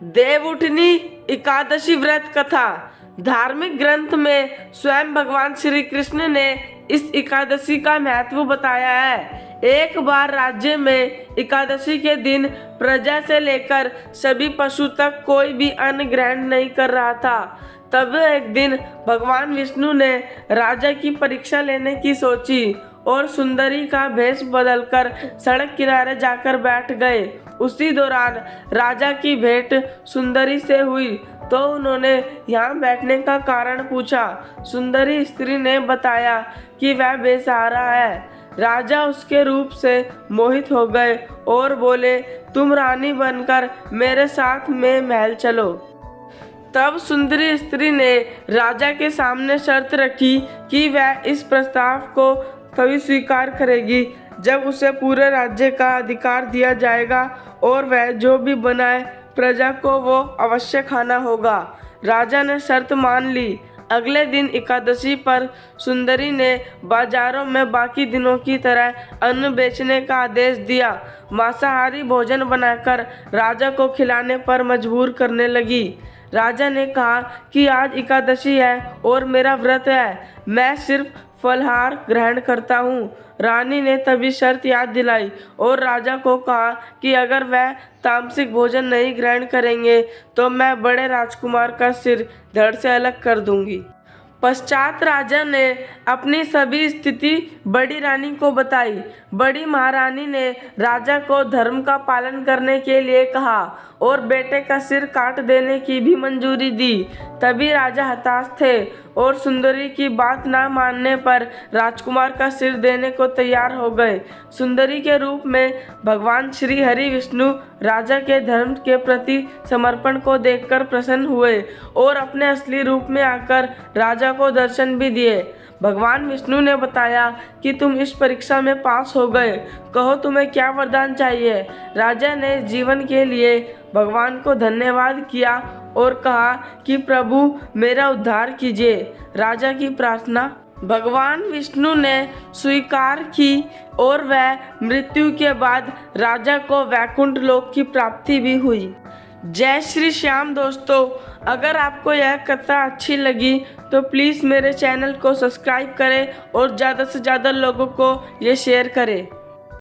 देवउठनी एकादशी व्रत कथा। धार्मिक ग्रंथ में स्वयं भगवान श्री कृष्ण ने इस एकादशी का महत्व बताया है। एक बार राज्य में एकादशी के दिन प्रजा से लेकर सभी पशु तक कोई भी अन्न ग्रहण नहीं कर रहा था। तब एक दिन भगवान विष्णु ने राजा की परीक्षा लेने की सोची और सुंदरी का भेष बदलकर सड़क किनारे जाकर बैठ गए। उसी दौरान राजा की भेंट सुंदरी से हुई तो उन्होंने यहाँ बैठने का कारण पूछा। सुंदरी स्त्री ने बताया कि वह बेसहारा है। राजा उसके रूप से मोहित हो गए और बोले, तुम रानी बनकर मेरे साथ में महल चलो। तब सुंदरी स्त्री ने राजा के सामने शर्त रखी कि वह इस प्रस्ताव को तभी स्वीकार करेगी जब उसे पूरे राज्य का अधिकार दिया जाएगा और वह जो भी बनाए प्रजा को वो अवश्य खाना होगा। राजा ने शर्त मान ली। अगले दिन एकादशी पर सुंदरी ने बाजारों में बाकी दिनों की तरह अन्न बेचने का आदेश दिया। मांसाहारी भोजन बनाकर राजा को खिलाने पर मजबूर करने लगी। राजा ने कहा कि आज एकादशी है और मेरा व्रत है, मैं सिर्फ फलहार ग्रहण करता हूँ। रानी ने तभी शर्त याद दिलाई और राजा को कहा कि अगर वह तामसिक भोजन नहीं ग्रहण करेंगे तो मैं बड़े राजकुमार का सिर धड़ से अलग कर दूंगी। पश्चात राजा ने अपनी सभी स्थिति बड़ी रानी को बताई। बड़ी महारानी ने राजा को धर्म का पालन करने के लिए कहा और बेटे का सिर काट देने की भी मंजूरी दी। तभी राजा हताश थे और सुंदरी की बात ना मानने पर राजकुमार का सिर देने को तैयार हो गए। सुंदरी के रूप में भगवान श्री हरि विष्णु राजा के धर्म के प्रति समर्पण को देखकर प्रसन्न हुए और अपने असली रूप में आकर राजा को दर्शन भी दिए। भगवान विष्णु ने बताया कि तुम इस परीक्षा में पास हो गए, कहो तुम्हें क्या वरदान चाहिए। राजा ने जीवन के लिए भगवान को धन्यवाद किया और कहा कि प्रभु मेरा उद्धार कीजिए। राजा की प्रार्थना भगवान विष्णु ने स्वीकार की और वह मृत्यु के बाद राजा को वैकुंठ लोक की प्राप्ति भी हुई। जय श्री श्याम दोस्तों, अगर आपको यह कथा अच्छी लगी तो प्लीज़ मेरे चैनल को सब्सक्राइब करें और ज़्यादा से ज़्यादा लोगों को ये शेयर करें।